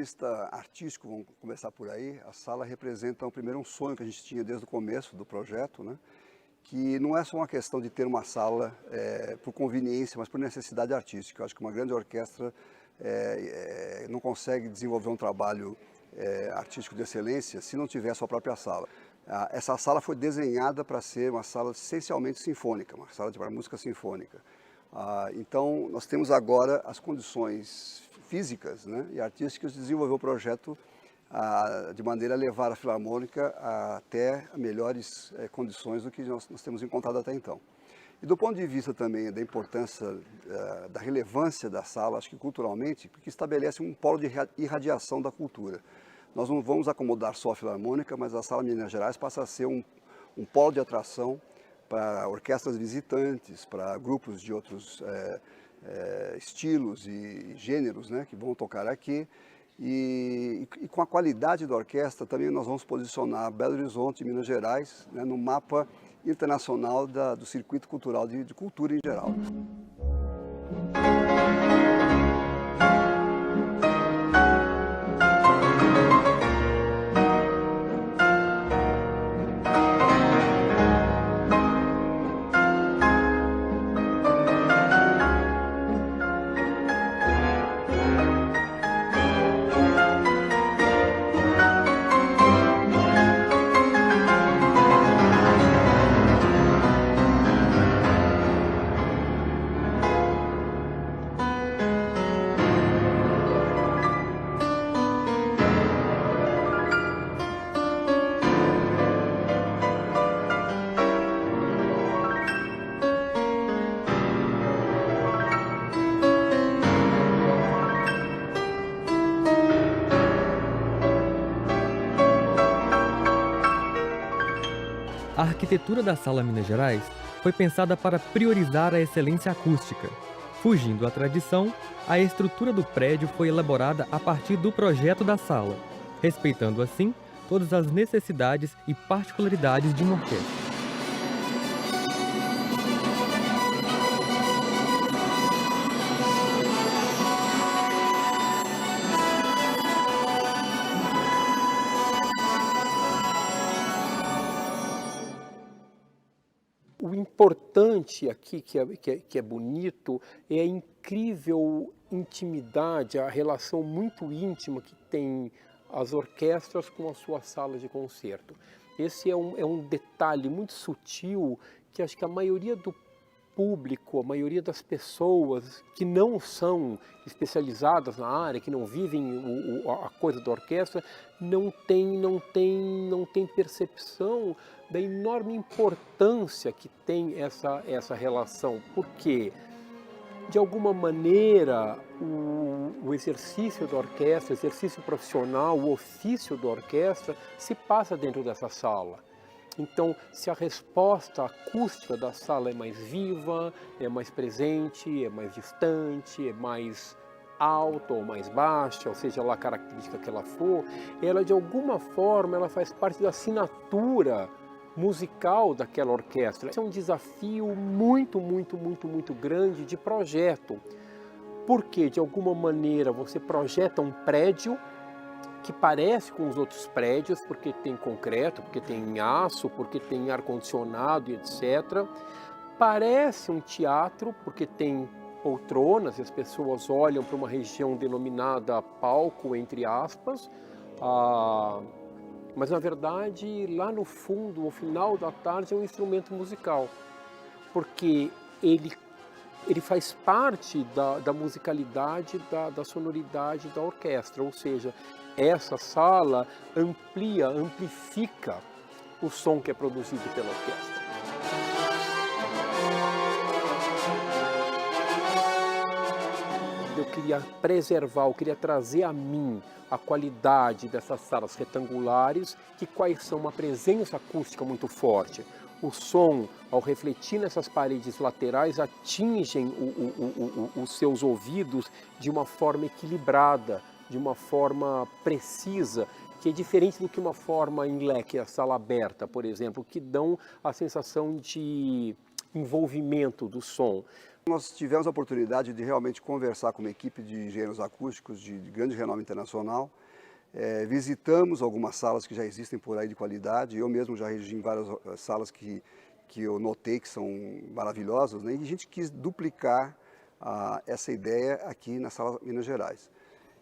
vista artístico, vamos começar por aí, a sala representa primeiro um sonho que a gente tinha desde o começo do projeto, né? Que não é só uma questão de ter uma sala por conveniência, mas por necessidade artística. Eu acho que uma grande orquestra não consegue desenvolver um trabalho artístico de excelência se não tiver a sua própria sala. Essa sala foi desenhada para ser uma sala essencialmente sinfônica, uma sala para música sinfônica. Então, nós temos agora as condições físicas, né, e artísticas de desenvolver o projeto de maneira a levar a Filarmônica até melhores condições do que nós temos encontrado até então. E do ponto de vista também da importância, da relevância da sala, acho que culturalmente, porque estabelece um polo de irradiação da cultura. Nós não vamos acomodar só a Filarmônica, mas a Sala Minas Gerais passa a ser um polo de atração para orquestras visitantes, para grupos de outros estilos e gêneros, né, que vão tocar aqui. E com a qualidade da orquestra também nós vamos posicionar Belo Horizonte e Minas Gerais, né, no mapa internacional do circuito cultural de cultura em geral. A arquitetura da Sala Minas Gerais foi pensada para priorizar a excelência acústica. Fugindo à tradição, a estrutura do prédio foi elaborada a partir do projeto da sala, respeitando assim todas as necessidades e particularidades de uma orquestra. O importante aqui, que é bonito, é a incrível intimidade, a relação muito íntima que tem as orquestras com a sua sala de concerto. Esse é um detalhe muito sutil que acho que a maioria do público, a maioria das pessoas que não são especializadas na área, que não vivem a coisa da orquestra, não tem percepção da enorme importância que tem essa relação. Porque, de alguma maneira, o exercício da orquestra, o exercício profissional, o ofício da orquestra se passa dentro dessa sala. Então, se a resposta acústica da sala é mais viva, é mais presente, é mais distante, é mais alta ou mais baixa, ou seja lá a característica que ela for, ela de alguma forma ela faz parte da assinatura musical daquela orquestra. Esse é um desafio muito grande de projeto, porque de alguma maneira você projeta um prédio que parece com os outros prédios, porque tem concreto, porque tem aço, porque tem ar-condicionado e etc. Parece um teatro, porque tem poltronas, e as pessoas olham para uma região denominada palco, entre aspas, mas na verdade, lá no fundo, no final da tarde, é um instrumento musical, porque ele faz parte da musicalidade, da sonoridade da orquestra, ou seja, essa sala amplifica o som que é produzido pela orquestra. Eu queria preservar, eu queria trazer a mim a qualidade dessas salas retangulares, que quais são uma presença acústica muito forte. O som, ao refletir nessas paredes laterais, atingem os seus ouvidos de uma forma equilibrada, de uma forma precisa, que é diferente do que uma forma em leque, a sala aberta, por exemplo, que dão a sensação de envolvimento do som? Nós tivemos a oportunidade de realmente conversar com uma equipe de engenheiros acústicos de grande renome internacional. Visitamos algumas salas que já existem por aí de qualidade. Eu mesmo já regi em várias salas que eu notei que são maravilhosas, né? E a gente quis duplicar essa ideia aqui na Sala Minas Gerais.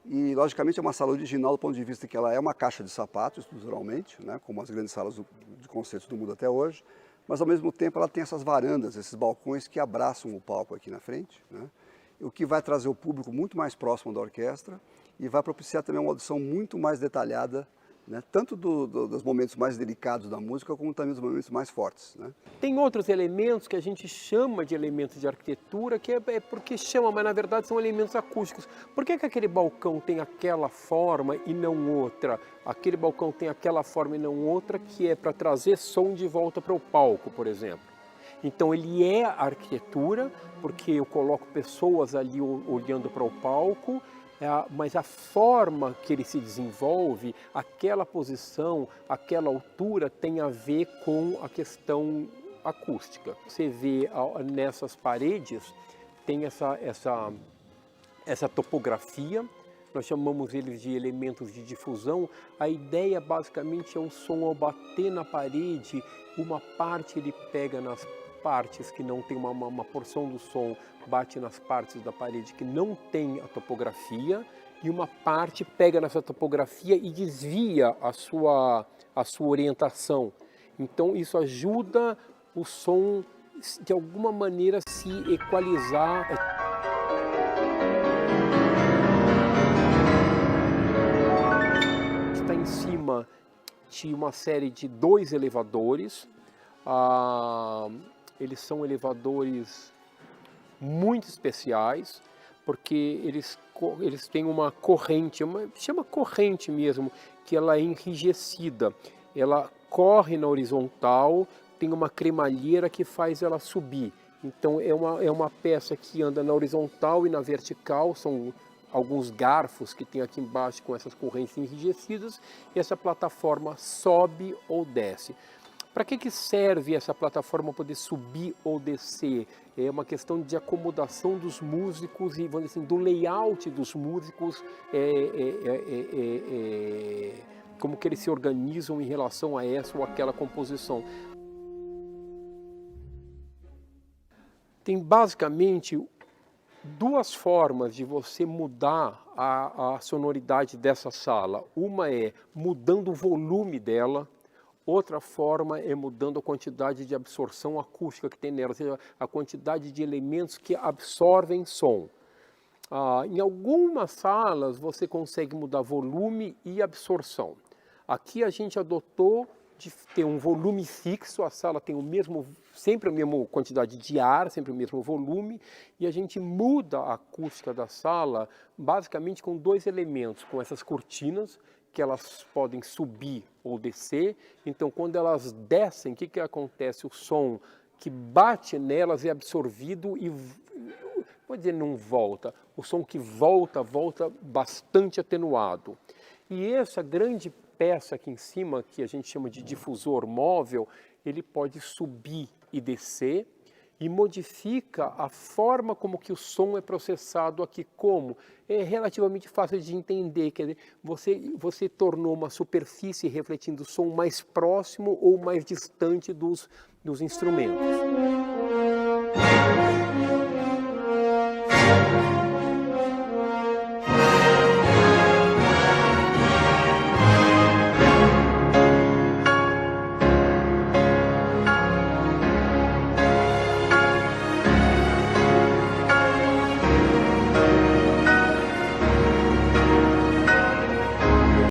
E, logicamente, é uma sala original do ponto de vista que ela é uma caixa de sapatos, estruturalmente, né? Como as grandes salas de concertos do mundo até hoje. Mas, ao mesmo tempo, ela tem essas varandas, esses balcões que abraçam o palco aqui na frente, né? O que vai trazer o público muito mais próximo da orquestra e vai propiciar também uma audição muito mais detalhada, né? Tanto dos momentos mais delicados da música, como também dos momentos mais fortes, né? Tem outros elementos que a gente chama de elementos de arquitetura, que é porque chama, mas na verdade são elementos acústicos. Por que aquele balcão tem aquela forma e não outra? Aquele balcão tem aquela forma e não outra, que é para trazer som de volta para o palco, por exemplo. Então ele é arquitetura, porque eu coloco pessoas ali olhando para o palco, mas a forma que ele se desenvolve, aquela posição, aquela altura tem a ver com a questão acústica. Você vê nessas paredes, tem essa topografia, nós chamamos eles de elementos de difusão. A ideia basicamente é o som ao bater na parede, uma parte ele pega nas partes que não tem uma porção do som, bate nas partes da parede que não tem a topografia, e uma parte pega nessa topografia e desvia a sua orientação. Então isso ajuda o som de alguma maneira se equalizar. Está em cima de uma série de 2 elevadores. Eles são elevadores muito especiais, porque eles têm uma corrente, chama corrente mesmo, que ela é enrijecida. Ela corre na horizontal, tem uma cremalheira que faz ela subir. Então é uma peça que anda na horizontal e na vertical, são alguns garfos que tem aqui embaixo com essas correntes enrijecidas, e essa plataforma sobe ou desce. Para que serve essa plataforma poder subir ou descer? É uma questão de acomodação dos músicos e, vamos dizer assim, do layout dos músicos, como que eles se organizam em relação a essa ou aquela composição. Tem basicamente 2 formas de você mudar a sonoridade dessa sala. Uma é mudando o volume dela. Outra forma é mudando a quantidade de absorção acústica que tem nela, ou seja, a quantidade de elementos que absorvem som. Em algumas salas você consegue mudar volume e absorção. Aqui a gente adotou de ter um volume fixo, a sala tem sempre a mesma quantidade de ar, sempre o mesmo volume, e a gente muda a acústica da sala basicamente com 2 elementos, com essas cortinas, que elas podem subir ou descer. Então, quando elas descem, o que acontece? O som que bate nelas é absorvido e, vou dizer, não volta. O som que volta bastante atenuado. E essa grande peça aqui em cima, que a gente chama de difusor móvel, ele pode subir e descer, e modifica a forma como que o som é processado aqui. Como? É relativamente fácil de entender, quer dizer, você tornou uma superfície refletindo o som mais próximo ou mais distante dos instrumentos.